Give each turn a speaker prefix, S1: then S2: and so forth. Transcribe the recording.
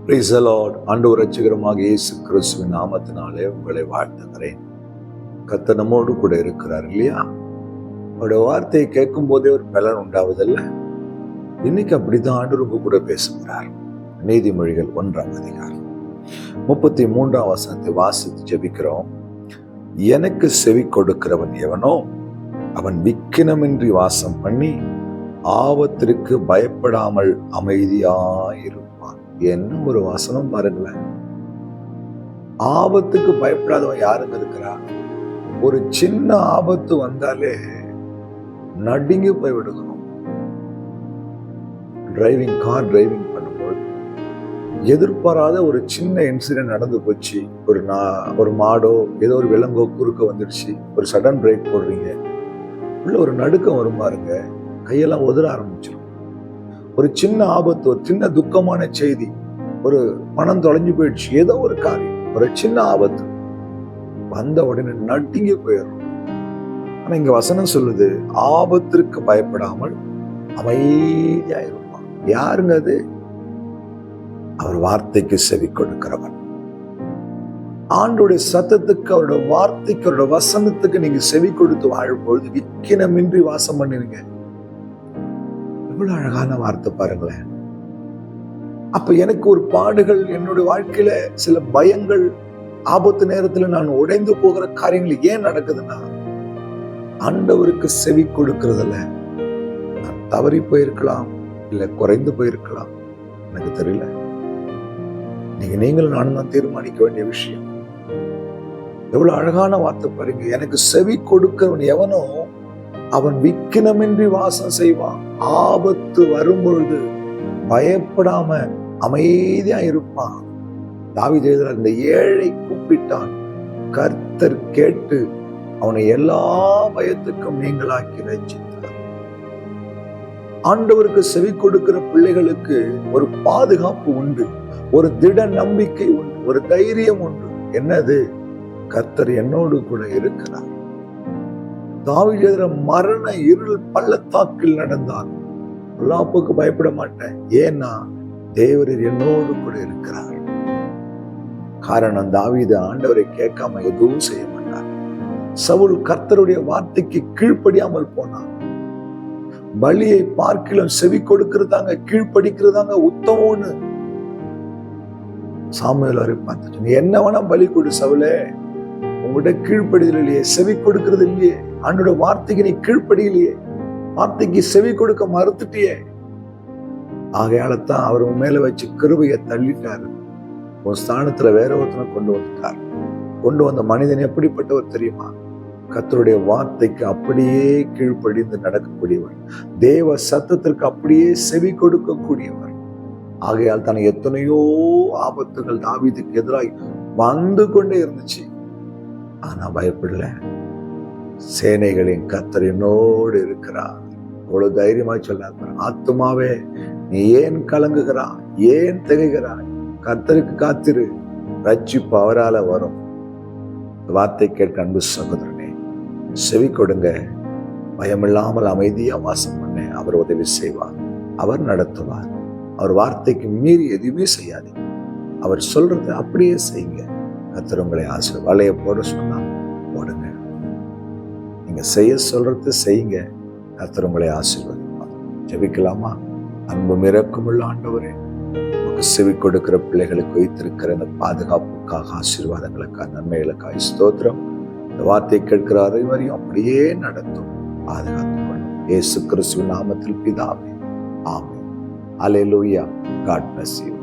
S1: Praise the Lord. ஆண்டவர் இரட்சகருமாக இயேசு கிறிஸ்துவின் நாமத்தினாலே உங்களை வாழ்த்துகிறேன். கர்த்தர் நம்மோடு கூட இருக்கிறார் இல்லையா? அவருடைய வார்த்தையை கேட்கும் போதே ஒரு பலன் உண்டாவதில்ல. இன்னைக்கு அப்படிதான் ஆண்டவர் உங்க கூட பேசுகிறார். நீதிமொழிகள் 1ஆம் அதிகாரம் 33ஆம் வசனத்தை வாசித்து ஜெபிக்கிறோம். எனக்கு செவி கொடுக்கிறவன் எவனோ அவன் விக்கினமின்றி வாசம் பண்ணி ஆபத்திற்கு பயப்படாமல் அமைதியாயிருப்பான். என்ன ஒரு வசனம் பாருங்களேன். ஆபத்துக்கு பயப்படாதவன் யாருங்க இருக்கிறா? ஒரு சின்ன ஆபத்து வந்தாலே நடுங்கி போய் விடுகிறோம். கார் டிரைவிங் பண்ணும்போது எதிர்பாராத ஒரு சின்ன இன்சிடென்ட் நடந்து போச்சு. ஒரு மாடோ ஏதோ ஒரு விலங்கோ குறுக்க வந்துடுச்சு. ஒரு சடன் பிரேக் போடுறீங்க, உள்ள ஒரு நடுக்கம் வரும் பாருங்க, கையெல்லாம் உதற ஆரம்பிச்சிடும். ஒரு சின்ன ஆபத்து, ஒரு சின்ன துக்கமான செய்தி, ஒரு பணம் தொலைஞ்சு போயிடுச்சு, ஏதோ ஒரு காரியம், ஒரு சின்ன ஆபத்து வந்த உடனே நடுங்கி போயிடும். ஆனா இங்க வசனம் சொல்லுது, ஆபத்திற்கு பயப்படாமல் அமைதியா இருப்பான். யாருங்க அது? அவர் வார்த்தைக்கு செவி கொடுக்கிறவன். ஆண்டோடைய சத்தத்துக்கு, அவருடைய வார்த்தைக்கு, அவருடைய வசனத்துக்கு நீங்க செவி கொடுத்து வாழும்பொழுது விக்கினமின்றி வாசம் பண்ணுவீங்க. எவ்வளவு அழகான வார்த்தை பாருங்களேன். அப்ப எனக்கு ஒரு பாடுகள், என்னுடைய வாழ்க்கையில சில பயங்கள், ஆபத்து நேரத்துல நான் உடைந்து போகிற காரியங்கள் ஏன் நடக்குதுன்னா, ஆண்டவருக்கு செவி கொடுக்கறதுல நான் தவறி போயிருக்கலாம், இல்ல குறைந்து போயிருக்கலாம், எனக்கு தெரியல. நீங்களும் நானும் தான் தீர்மானிக்க வேண்டிய விஷயம். எவ்வளவு அழகான வார்த்தை பாருங்க. எனக்கு செவி கொடுக்கிறவன் எவனோ அவன் விக்கினமின்றி வாசம் செய்வான். ஆபத்து வரும்பொழுது பயப்படாம அமைதியா இருப்பான். தாவீது எழுதுறார், இந்த ஏழை கூப்பிட்டான், கர்த்தர் கேட்டு அவனை எல்லா பயத்துக்கும் நீங்களாக்கி ரட்சித்தார். ஆண்டவருக்கு செவி கொடுக்கிற பிள்ளைகளுக்கு ஒரு பாதுகாப்பு உண்டு, ஒரு திட நம்பிக்கை உண்டு, ஒரு தைரியம் உண்டு. என்னது? கர்த்தர் என்னோடு கூட இருக்கிறார். தாவீது எழுதுற, மரண இருள் பள்ளத்தாக்கில் நடந்தார், பொல்லாப்புக்கு பயப்பட மாட்டேன், ஏன்னா தேவரீர் என்னோடு கூட இருக்கிறார். காரணம், தாவீது ஆண்டவரை கேட்காம எதுவும் செய்ய மாட்டார். சவுல் கர்த்தருடைய வார்த்தைக்கு கீழ்ப்படியாமல் போனான். பலியை பார்க்கிலும் செவி கொடுக்கிறதாங்க, கீழ்ப்படிக்கிறதாங்க உத்தமம்னு சாமுவேல் அவரை பார்த்து, நீ என்ன வேணா பலி கொடு சவுலே, உங்கள்கிட்ட கீழ்ப்படிதல் இல்லையே, செவி கொடுக்கிறது இல்லையே, ஆண்டோட வார்த்தைக்கு நீ கீழ்ப்படியிலையே, வார்த்தைக்கு செவி கொடுக்க மறுத்துட்டியே. ஆகையாலத்தான் அவர் உன் மேல வச்சு கிருபையை தள்ளிட்டாரு. உன் ஸ்தானத்துல வேற ஒருத்தனை கொண்டு வந்துட்டார். கொண்டு வந்த மனிதன் எப்படிப்பட்டவர் தெரியுமா? கர்த்தருடைய வார்த்தைக்கு அப்படியே கீழ்ப்படிந்து நடக்கக்கூடியவர், தேவ சத்தத்திற்கு அப்படியே செவி கொடுக்கக்கூடியவர். ஆகையால் தான் எத்தனையோ ஆபத்துகள் தாவீதுக்கு எதிராக வந்து கொண்டே இருந்துச்சு. ஆனா பயப்படல. சேனைகளின் கர்த்தர் என்னோடு இருக்கிறார். அவ்வளவு தைரியமா சொன்னார், ஆத்துமாவே நீ ஏன் கலங்குகிறாய், ஏன் திகைகிறாய்? கர்த்தருக்கு காத்திரு, ரட்சிப்பு அவரால வரும். வார்த்தை கேட்க அன்பு சகோதரனே, செவி கொடுங்க. பயமில்லாமல் அமைதியா வாசம் பண்ண அவர் உதவி செய்வார், அவர் நடத்துவார். அவர் வார்த்தைக்கு மீறி எதுவுமே செய்யாது. அவர் சொல்றதை அப்படியே செய்யுங்க. கர்த்தர் உங்களை ஆசீர்வதிப்பார். வலைய போட சொன்னா போடுங்க. நீங்க செய்ய சொல்றது செய்யுங்க. கர்த்தர் உங்களை ஆசீர்வதிப்பார். ஜெபிக்கலாமா? அன்பும் இரக்கமுள்ள ஆண்டவரே, உங்களுக்கு செவி கொடுக்கிற பிள்ளைகளுக்கு வைத்திருக்கிற இந்த பாதுகாப்புக்காக, ஆசீர்வாதங்களுக்காக, நன்மைகளுக்காக ஸ்தோத்திரம். இந்த வார்த்தை கேட்கிற அனைவரையும் அப்படியே நடத்தும், பாதுகாத்துக் கொள்ளும். இயேசு கிறிஸ்துவின் நாமத்தில் பிதாவே, ஆமென். அல்லேலூயா. God bless you.